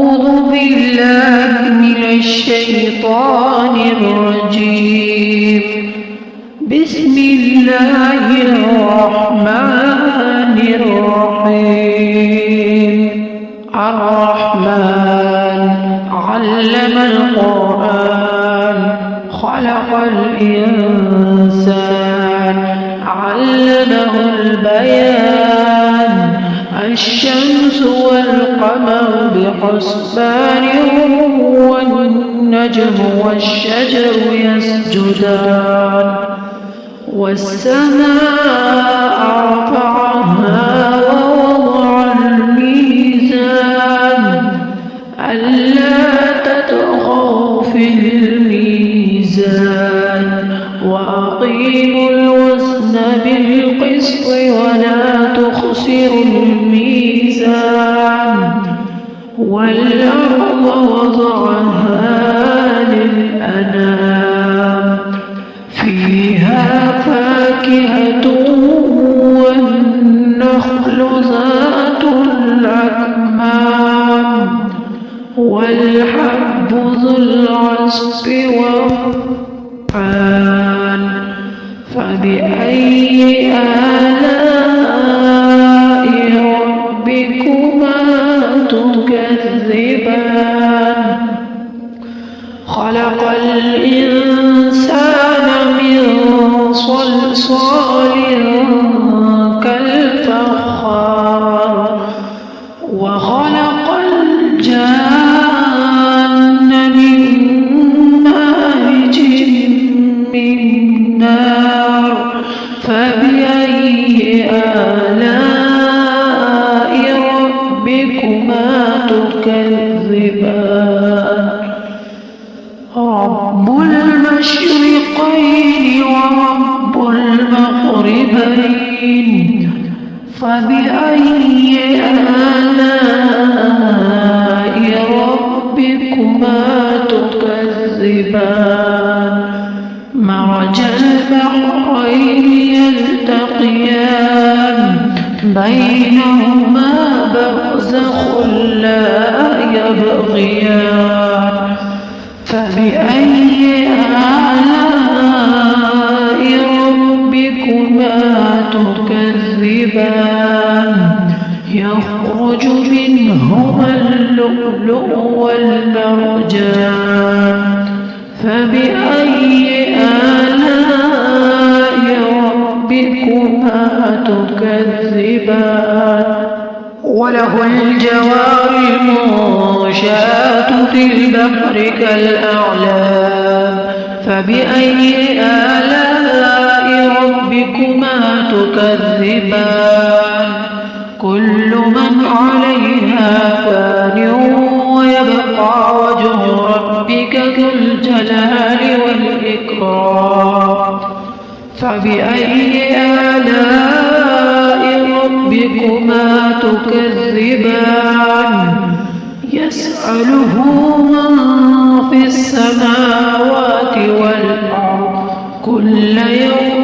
أعوذ بالله من الشيطان الرجيم. بسم الله الرحمن الرحيم. الرحمن علم القرآن خلق الإنسان علمه البيان. الشمس والقمر بحسبان والنجم والشجر يسجدان. والسماء رفعها ووضع الميزان ألا تطغوا في الميزان وأقيموا الوزن بالقسط ولا تخسروا الميزان. والأرض وضعها للأنام فيها فاكهة والنخل ذات الأكمام والحب ذو العصف والريحان. فبأي آلاء ربكما تكذبان. خلق الإنسان من صلصال كالفخار وخلق الجان من مارج من نار. فبأي آلاء ربكما تكذبان. رب المشرقين ورب المغربين. فبأي آلاء ربكما تكذبان. مرج البحرين يلتقيان بينهما برزخ لا يبغيان. فبأي آلاء ربكما تكذبان. يخرج منهما اللؤلؤ والمرجان. فبأي آلاء ربكما تكذبان. وله الجوار المنشآت في البحر كالأعلام. فبأي آلاء ربكما تكذبان. كل من عليها فان ويبقى وجه ربك ذو الجلال والإكرام. فبأي آلاء ربكما تكذبان. يسأله من في السماوات والأرض كل يوم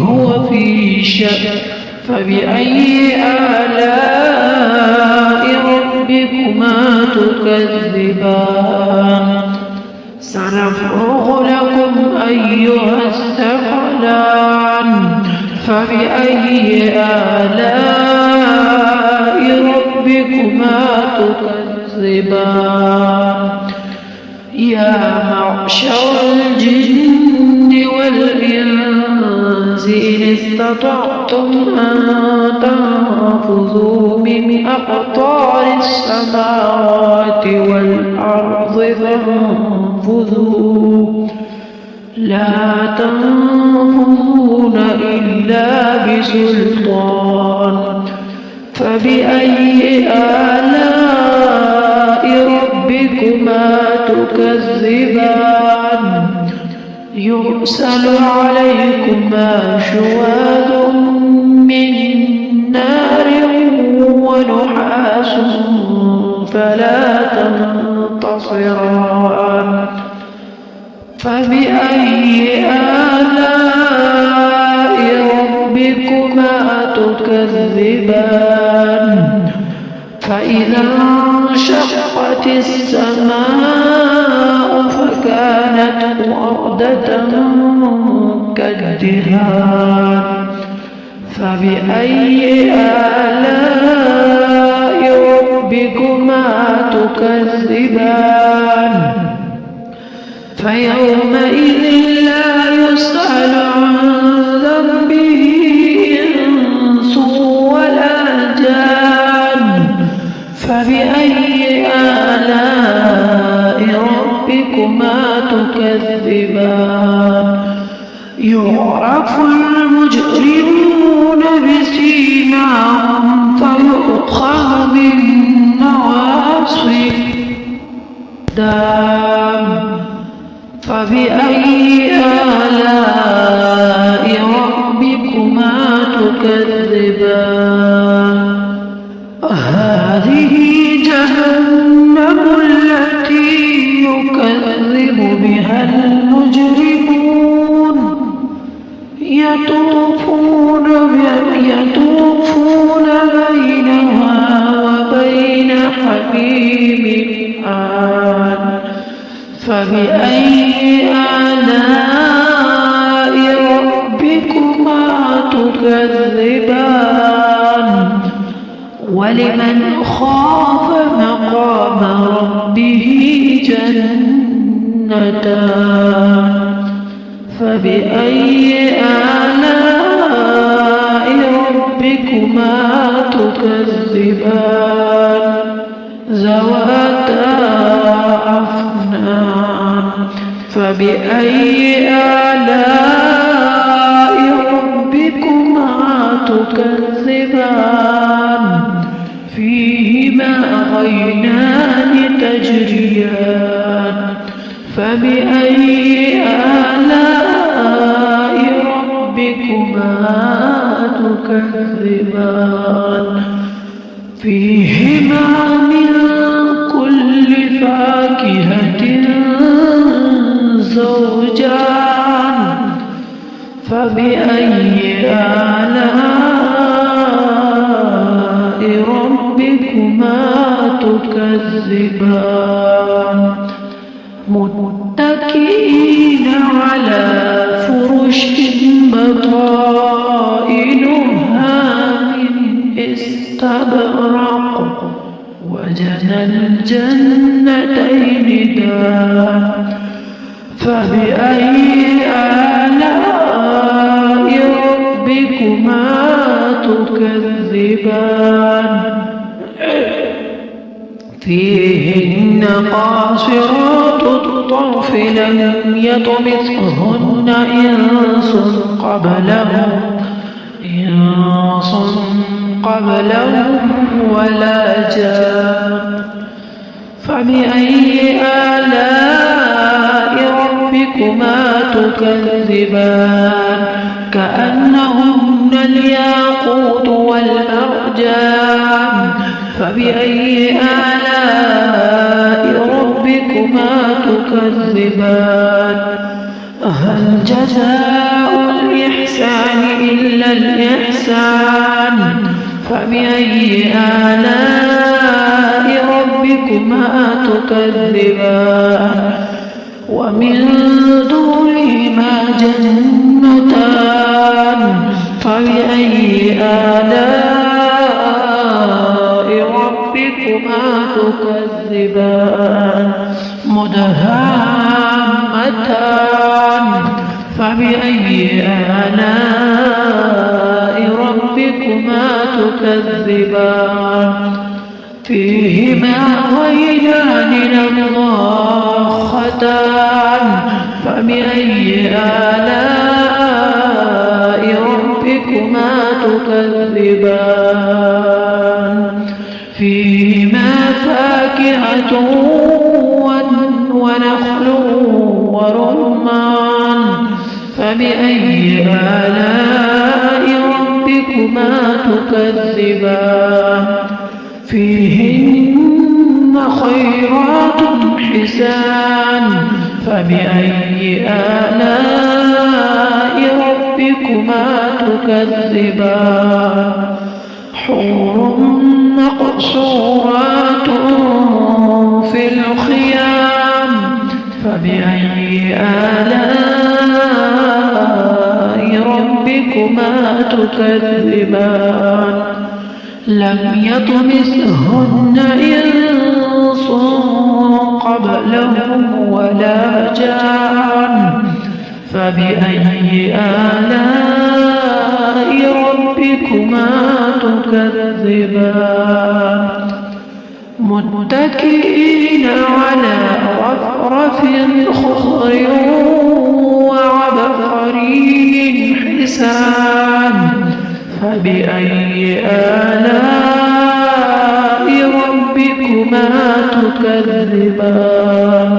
هو في شأن. فبأي آلاء ربكما تكذبان. سنفرغ لكم أيها الثقلان. فبأي آلاء ربكما تكذبان. يا معشر الجن والإنس إن استطعتم أن تنفذوا من أقطار السماوات والأرض فانفذوا لا تنفذون إلا بسلطان. فبأي آلاء ربكما تكذبان. يرسل عليكما شواظ من نار ونحاس فلا تنتصران. فبأي آلاء ربكما تكذبان. فإذا وانشقت السماء فكانت وردة كالدهان فبأي آلاء ربكما تكذبان فيومئذ لا يسأل عن ذنبه إنس ولا جان فبأي آلاء ربكما تكذبان يعرف المجرمون بسيماهم فيؤخذ بالنواصي فبأي آلاء ربكما تكذبان هذه جهنم التي يكذب بها المجرمون يطوفون بينها وبين حميم آن فبأي آلاء ربكما تكذبان ولمن خاف مقام ربه جنتان فبأي آلاء ربكما تكذبان ذواتا أفنان فبأي آلاء ربكما تكذبان فيهما عينان تجريان فبأي آلاء ربكما تكذبان فيهما من كل فاكهة زوجان فبأي آلاء ربكما تكذبان متكئين على فرش بطائنها من استبرق وجنى الجنتين دان فبأي آلاء ربكما تكذبان فيهن قاصرات الطرف لم يطمثهن إنس قبلهم ولا جان فبأي آلاء ربكما تكذبان كأنهن الياقوت والمرجان فبأي آلاء ربكما تكذبان هل جزاء الإحسان إلا الإحسان فبأي آلاء ربكما تكذبان ومن دونهما جنتان فبأي آلاء ربكما تكذبان مدهامتان فبأي آلاء ربكما تكذبان فيهما عينان نضاختان فبأي آلاء ربكما تكذبان فيهما فاكهة ونخل ورمان فبأي آلاء ربكما تكذبان فيهن خيرات حسان فبأي آلاء ربكما تكذبان حور مقصورات في الخيام فبأي آلاء ربكما تكذبان لم يطمثهن إنس قبلهم ولا جان فبأي آلاء ربكما تكذبان متكئين على رفرف خضر وعبقري حسان فبأي آلاء ربكما تكذبان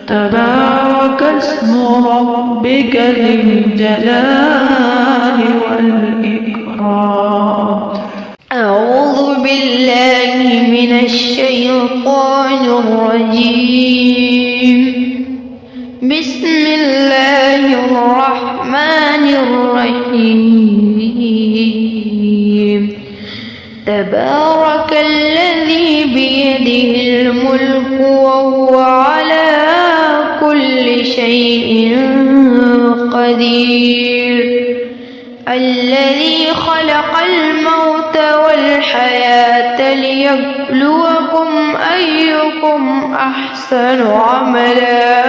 تبارك اسم ربك ذي الجلال والإكرام. أعوذ بالله من الشيطان الرجيم. بسم الله الرحمن الرحيم. تبارك الذي بيده الملك وهو على كل شيء قدير الذي خلق الموت والحياة ليبلوكم أيكم أحسن عملا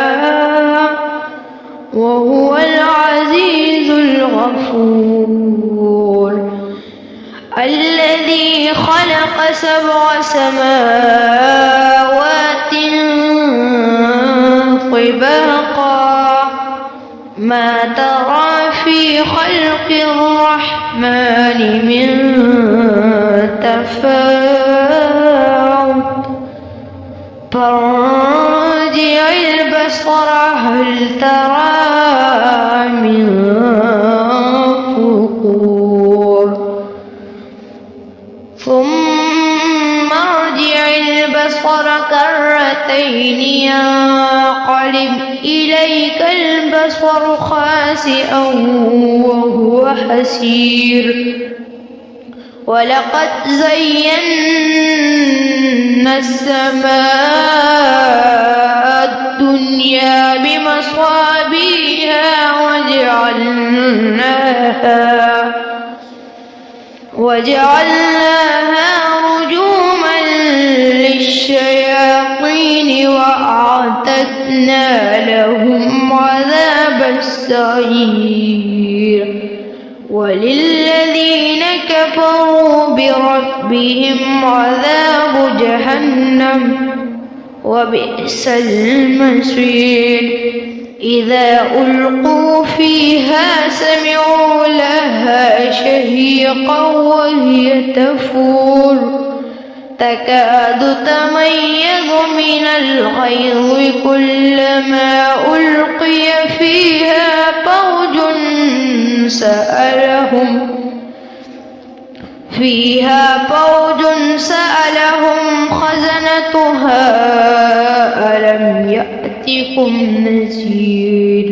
وهو العزيز الغفور الذي خلق 7 سماوات طباقا ما ترى في خلق الرحمن من تفاوت فارجع البصر هل ترى من فطور ثم ارجع البصر كرتين ينقلب إليك البصر خاسئا وهو حسير ولقد زينا السماء الدنيا بمصابيها وجعلناها رجوما للشياطين وأعتدنا لهم عذاب السعير وللذين كفروا بربهم عذاب جهنم وبئس المصير إذا ألقوا فيها سمعوا لها شهيقا وهي تفور تكاد تميز من الغيظ كلما ألقي فيها فوج سألهم خزنتها ألم يأتكم نذير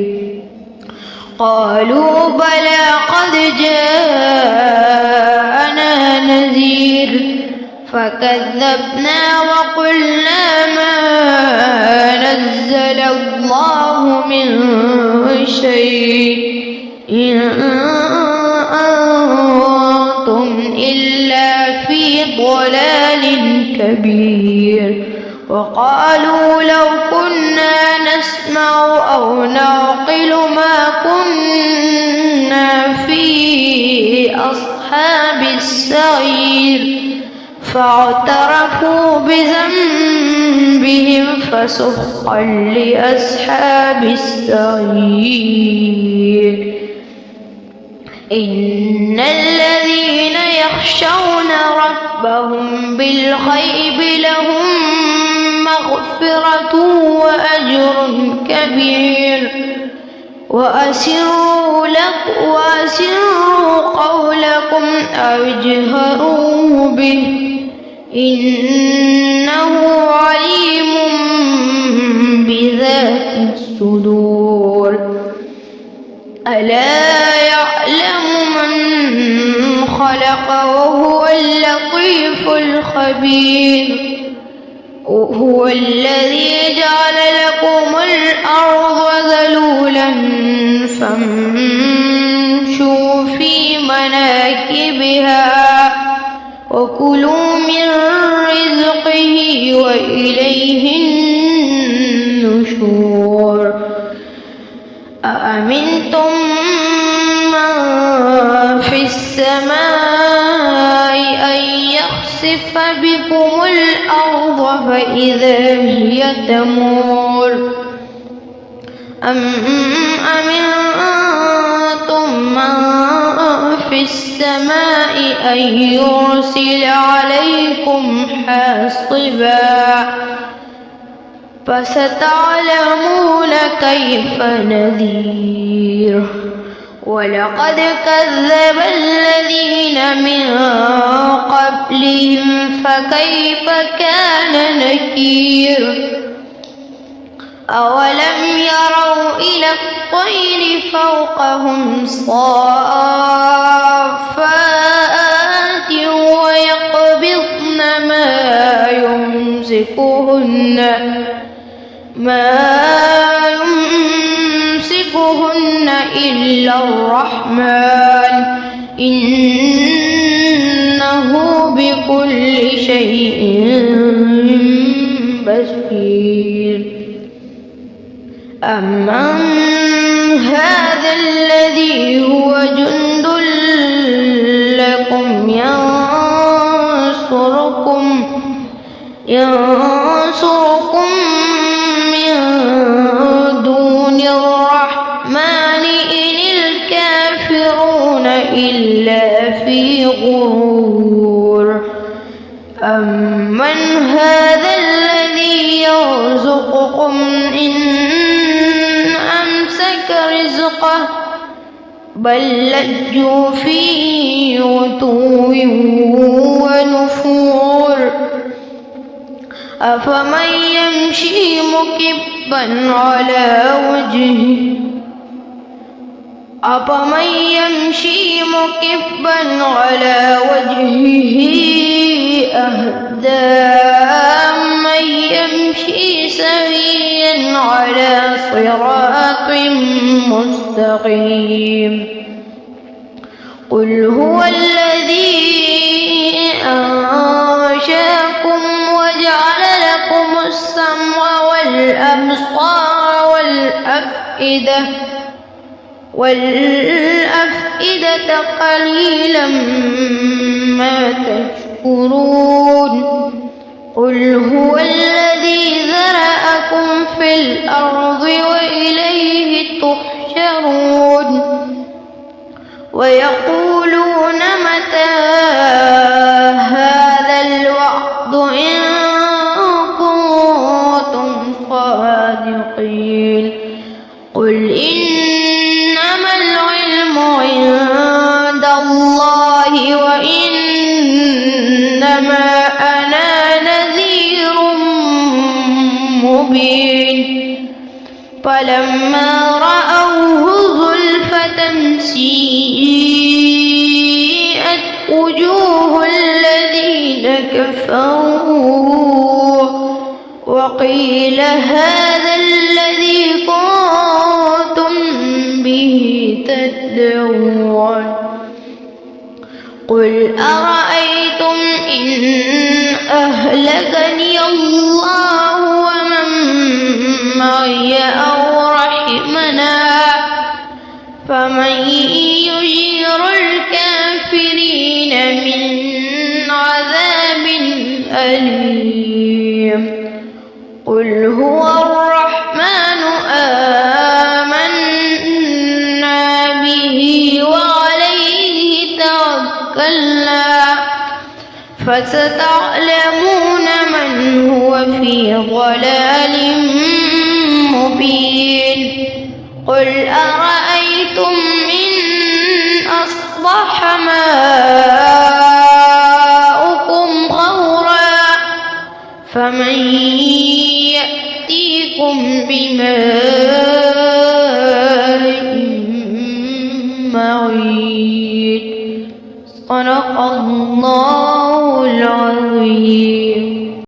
قالوا بلى قد جاءنا نذير فكذبنا وقلنا ما نزل الله من شيء إن أنتم إلا في ضلال كبير وقالوا لو كنا نسمع أو نعقل ما كنا في أصحاب السعير فاعترفوا بذنبهم فسحقا لأصحاب السعير إن الذين يخشون ربهم بالغيب لهم مغفرة وأجر كبير وأسروا قولكم أو اجهروا به إنه عليم بذات الصدور ألا يعلم من خلق وهو اللطيف الخبير هو الذي جعل لكم الأرض ذلولا فامشوا في مناكبها وكلوا من رزقه وإليه النشور أأمنتم من في السماء أن يخسف بكم الأرض فإذا هي تمور أم أمنتم من في السماء أن يرسل عليكم حاصبا فستعلمون كيف نذير ولقد كذب الذين من قبلهم فكيف كان نكير أولم يروا إلى الطير فوقهم صافات ويقبضن ما يمسكهن إلا الرحمن إنه بكل شيء بصير أمن هذا الذي هو جند لكم ينصركم من دون الرحمن إن الكافرون إلا في غرور أمن هذا الذي يرزقكم إن أمسك رزقه بل لجوا في عتو ونفور أفمن يمشي مكبا على وجهه أهدى من يمشي سويا على صراط مستقيم قل هو الذي أنشأكم وجعل لكم السمع والأفئدة قليلا ما تشكرون قل هو الذي ذرأكم في الأرض وإليه تحشرون ويقولون متى هذا الوعد إن كنتم صادقين قل إنما العلم عند الله وإنما أنا نذير مبين فلما رأوه زلفة سيئت وجوه الذين كفروا وقيل هذا الذي كنتم به تدعون قل أرأيتم إن أهلكني الله ومن معي أو رحمنا فمن يجير الكافرين من عذاب أليم قل هو الرحمن آمنا به وعليه توكلنا فستعلمون من هو في ضلال مبين قل أرأيتم إن أصبح ماؤكم غورا فمن يأتيكم بماء معين صدق الله العظيم.